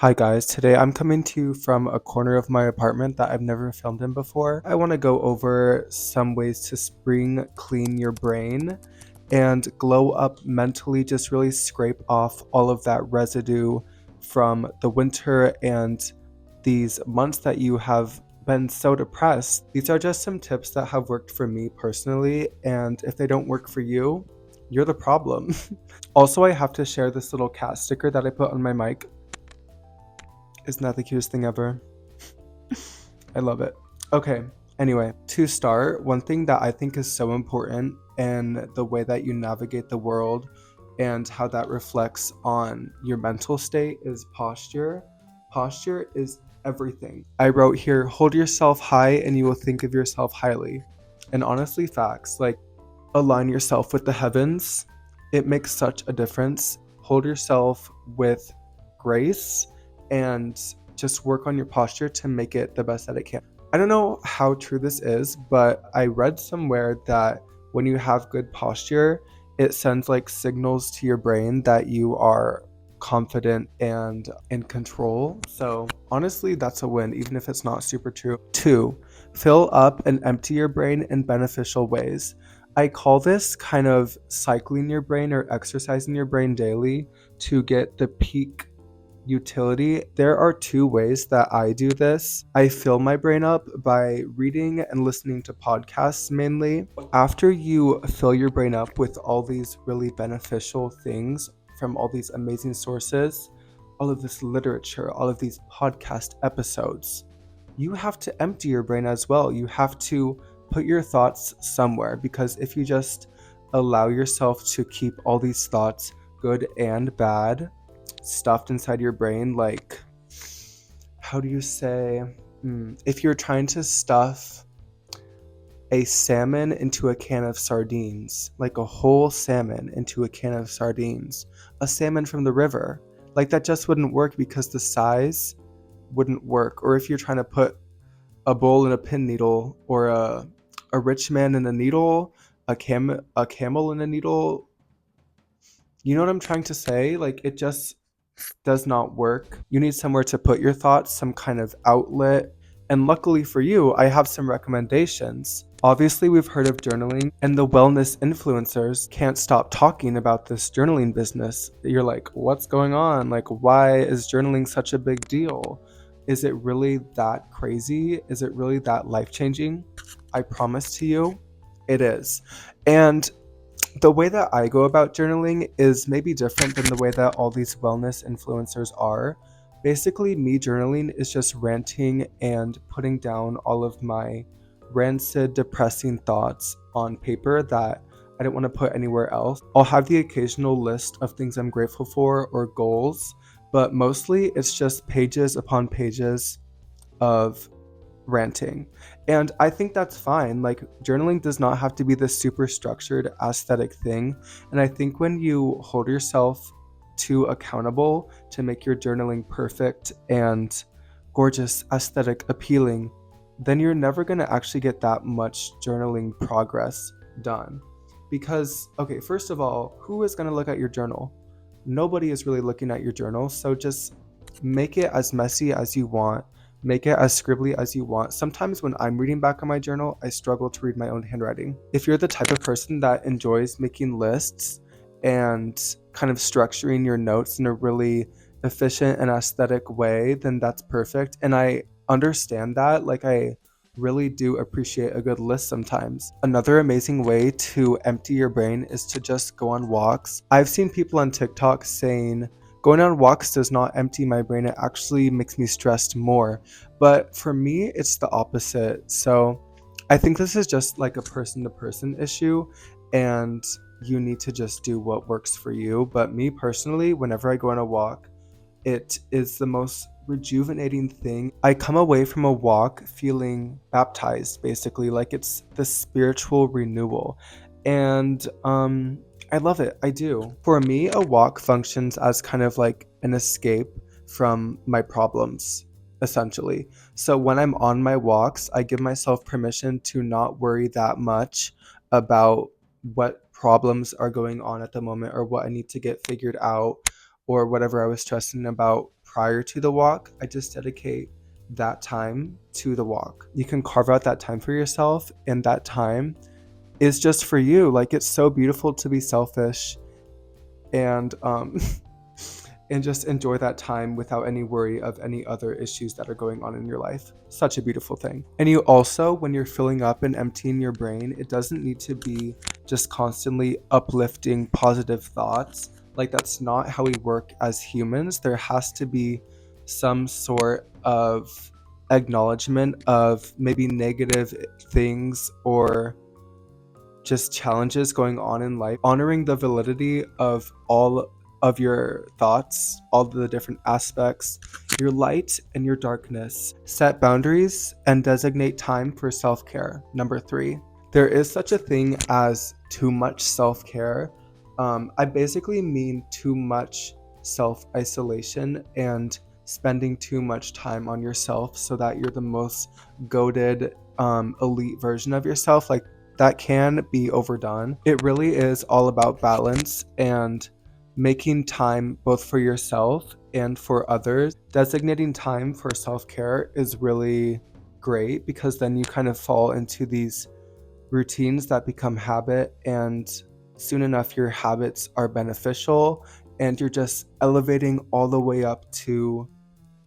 Hi guys, today I'm coming to you from a corner of my apartment that I've never filmed in before. I want to go over some ways to spring clean your brain and glow up mentally, just really scrape off all of that residue from the winter and these months that you have been so depressed. These are just some tips that have worked for me personally, and if they don't work for you, you're the problem. Also, I have to share this little cat sticker that I put on my mic. Isn't that the cutest thing ever? I love it. Okay, anyway, to start, one thing that I think is so important in the way that you navigate the world and how that reflects on your mental state is posture. Posture is everything. I wrote here, hold yourself high and you will think of yourself highly. And honestly, facts, like align yourself with the heavens. It makes such a difference. Hold yourself with grace and just work on your posture to make it the best that it can. I don't know how true this is, but I read somewhere that when you have good posture, it sends like signals to your brain that you are confident and in control. So honestly, that's a win, even if it's not super true. Two, fill up and empty your brain in beneficial ways. I call this kind of cycling your brain or exercising your brain daily to get the peak utility. There are two ways that I do this. I fill my brain up by reading and listening to podcasts mainly. After you fill your brain up with all these really beneficial things from all these amazing sources, all of this literature, all of these podcast episodes, you have to empty your brain as well. You have to put your thoughts somewhere, because if you just allow yourself to keep all these thoughts, good and bad, stuffed inside your brain, like, how do you say, if you're trying to stuff a salmon into a can of sardines, like a whole salmon into a can of sardines, a salmon from the river, like that just wouldn't work because the size wouldn't work. Or if you're trying to put a bull in a pin needle, or a rich man in a needle, a camel in a needle, you know what I'm trying to say? Like, it just does not work. You need somewhere to put your thoughts, some kind of outlet. And luckily for you, I have some recommendations. Obviously, we've heard of journaling, and the wellness influencers can't stop talking about this journaling business. You're like, what's going on? Like, why is journaling such a big deal? Is it really that crazy? Is it really that life changing? I promise to you, it is. And the way that I go about journaling is maybe different than the way that all these wellness influencers are. Basically, me journaling is just ranting and putting down all of my rancid, depressing thoughts on paper that I don't want to put anywhere else. I'll have the occasional list of things I'm grateful for or goals, but mostly it's just pages upon pages of ranting. And I think that's fine. Like, journaling does not have to be this super structured aesthetic thing. And I think when you hold yourself too accountable to make your journaling perfect and gorgeous, aesthetic, appealing, then you're never going to actually get that much journaling progress done. Because, okay, first of all, who is going to look at your journal? Nobody is really looking at your journal. So just make it as messy as you want. Make it as scribbly as you want. Sometimes when I'm reading back on my journal, I struggle to read my own handwriting. If you're the type of person that enjoys making lists and kind of structuring your notes in a really efficient and aesthetic way, then that's perfect. And I understand that. Like, I really do appreciate a good list sometimes. Another amazing way to empty your brain is to just go on walks. I've seen people on TikTok saying, going on walks does not empty my brain, it actually makes me stressed more. But for me, it's the opposite. So I think this is just like a person to person issue, and you need to just do what works for you. But me personally, whenever I go on a walk, it is the most rejuvenating thing. I come away from a walk feeling baptized, basically, like it's the spiritual renewal. And I love it. I do. For me, a walk functions as kind of like an escape from my problems, essentially. So when I'm on my walks, I give myself permission to not worry that much about what problems are going on at the moment or what I need to get figured out or whatever I was stressing about prior to the walk, I just dedicate that time to the walk. You can carve out that time for yourself, and that time is just for you. Like, it's so beautiful to be selfish and and just enjoy that time without any worry of any other issues that are going on in your life. Such a beautiful thing. And you also, when you're filling up and emptying your brain, it doesn't need to be just constantly uplifting positive thoughts. Like, that's not how we work as humans. There has to be some sort of acknowledgement of maybe negative things or just challenges going on in life, honoring the validity of all of your thoughts, all the different aspects, your light and your darkness. Set boundaries and designate time for self-care. Number 3, there is such a thing as too much self-care. I basically mean too much self-isolation and spending too much time on yourself so that you're the most goated, elite version of yourself. Like, that can be overdone. It really is all about balance and making time both for yourself and for others. Designating time for self-care is really great because then you kind of fall into these routines that become habit, and soon enough your habits are beneficial and you're just elevating all the way up to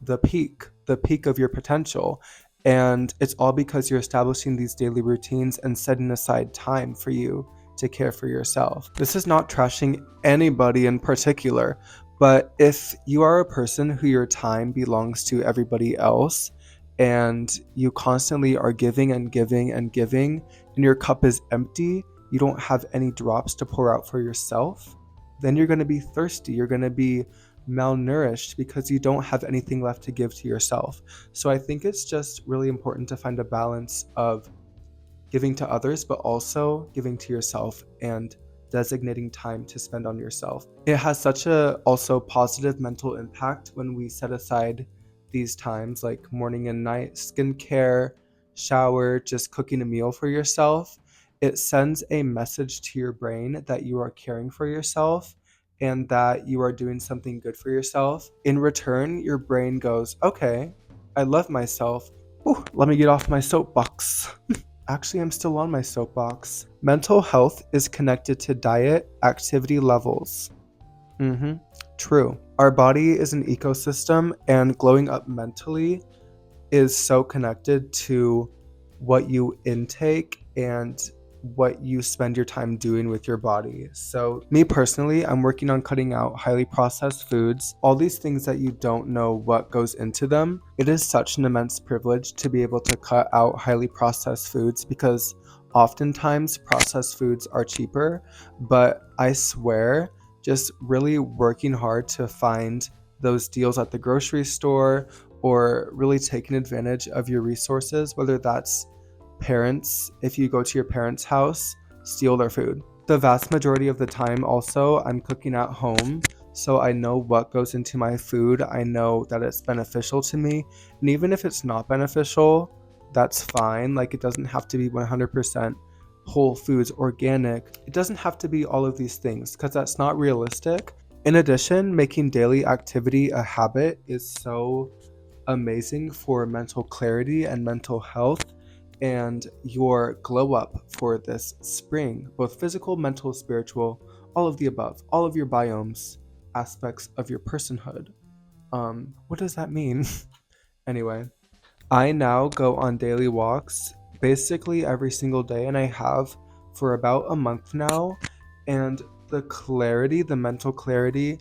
the peak of your potential. And it's all because you're establishing these daily routines and setting aside time for you to care for yourself. This is not trashing anybody in particular, but if you are a person who your time belongs to everybody else and you constantly are giving and giving and giving and your cup is empty, you don't have any drops to pour out for yourself, then you're going to be thirsty. You're going to be malnourished because you don't have anything left to give to yourself. So I think it's just really important to find a balance of giving to others, but also giving to yourself and designating time to spend on yourself. It has such a also positive mental impact when we set aside these times, like morning and night skincare, shower, just cooking a meal for yourself. It sends a message to your brain that you are caring for yourself and that you are doing something good for yourself. In return, your brain goes, okay, I love myself. Ooh, let me get off my soapbox. Actually, I'm still on my soapbox. Mental health is connected to diet, activity levels. True. Our body is an ecosystem, and glowing up mentally is so connected to what you intake and what you spend your time doing with your body. So me personally, I'm working on cutting out highly processed foods, all these things that you don't know what goes into them. It is such an immense privilege to be able to cut out highly processed foods because oftentimes processed foods are cheaper, but I swear, just really working hard to find those deals at the grocery store or really taking advantage of your resources, whether that's parents, if you go to your parents' house, steal their food. The vast majority of the time also, I'm cooking at home, so I know what goes into my food. I know that it's beneficial to me, and even if it's not beneficial, that's fine. Like, it doesn't have to be 100% whole foods, organic. It doesn't have to be all of these things because that's not realistic. In addition, making daily activity a habit is so amazing for mental clarity and mental health and your glow up for this spring, both physical, mental, spiritual, all of the above, all of your biomes, aspects of your personhood. What does that mean? Anyway, I now go on daily walks basically every single day, and I have for about a month now. And the clarity, the mental clarity,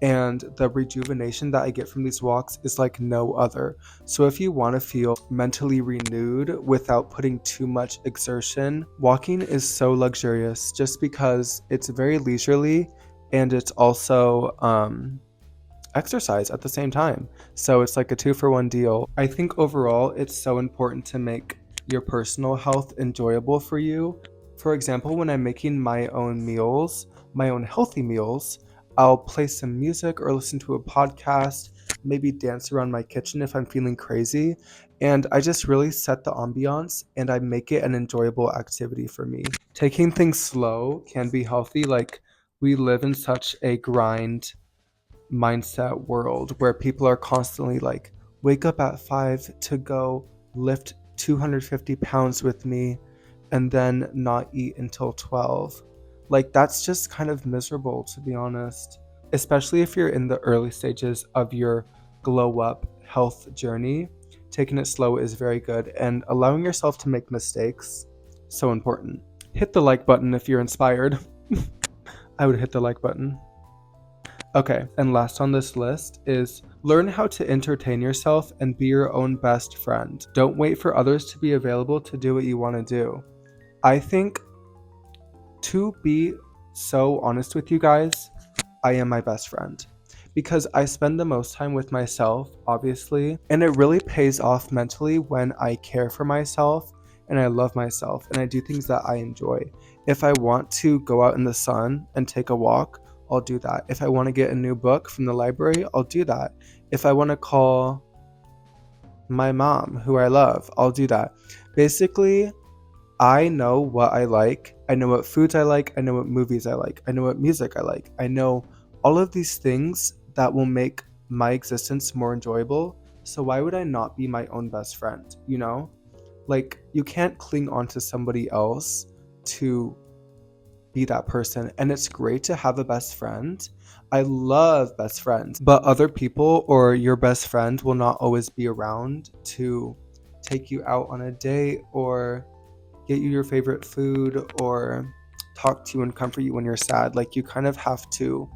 and the rejuvenation that I get from these walks is like no other. So if you want to feel mentally renewed without putting too much exertion, walking is so luxurious just because it's very leisurely and it's also exercise at the same time. So it's like a 2-for-1 deal. I think overall it's so important to make your personal health enjoyable for you. For example, when I'm making my own meals, my own healthy meals, I'll play some music or listen to a podcast, maybe dance around my kitchen if I'm feeling crazy, and I just really set the ambiance and I make it an enjoyable activity for me. Taking things slow can be healthy. Like, we live in such a grind mindset world where people are constantly like, wake up at 5 to go lift 250 pounds with me and then not eat until 12. Like, that's just kind of miserable, to be honest, especially if you're in the early stages of your glow up health journey. Taking it slow is very good, and allowing yourself to make mistakes, so important. Hit the like button if you're inspired. I would hit the like button. Okay, and last on this list is learn how to entertain yourself and be your own best friend. Don't wait for others to be available to do what you want to do. I think, to be so honest with you guys, I am my best friend because I spend the most time with myself, obviously, and it really pays off mentally when I care for myself and I love myself and I do things that I enjoy. If I want to go out in the sun and take a walk, I'll do that. If I want to get a new book from the library, I'll do that. If I want to call my mom, who I love, I'll do that. Basically, I know what I like. I know what foods I like. I know what movies I like. I know what music I like. I know all of these things that will make my existence more enjoyable. So why would I not be my own best friend? You know? Like, you can't cling on to somebody else to be that person. And it's great to have a best friend. I love best friends, but other people or your best friend will not always be around to take you out on a date or get you your favorite food or talk to you and comfort you when you're sad. Like, you kind of have to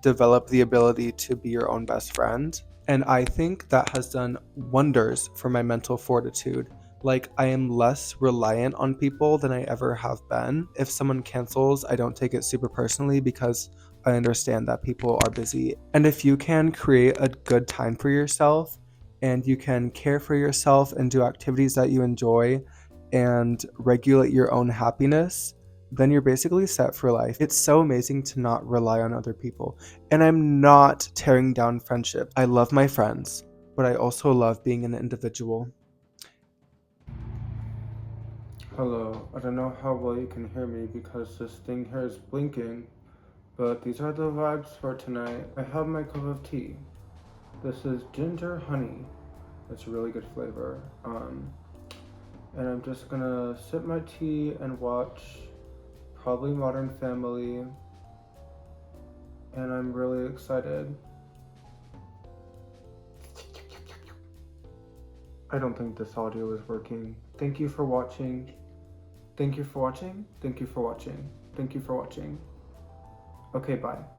develop the ability to be your own best friend. And I think that has done wonders for my mental fortitude. Like, I am less reliant on people than I ever have been. If someone cancels, I don't take it super personally because I understand that people are busy. And if you can create a good time for yourself and you can care for yourself and do activities that you enjoy and regulate your own happiness, then you're basically set for life. It's so amazing to not rely on other people. And I'm not tearing down friendship. I love my friends, but I also love being an individual. Hello, I don't know how well you can hear me because this thing here is blinking, but these are the vibes for tonight. I have my cup of tea. This is ginger honey. It's a really good flavor. And I'm just gonna sip my tea and watch probably Modern Family, and I'm really excited. I don't think this audio is working. Thank you for watching. Thank you for watching. Thank you for watching. Thank you for watching. Okay, bye.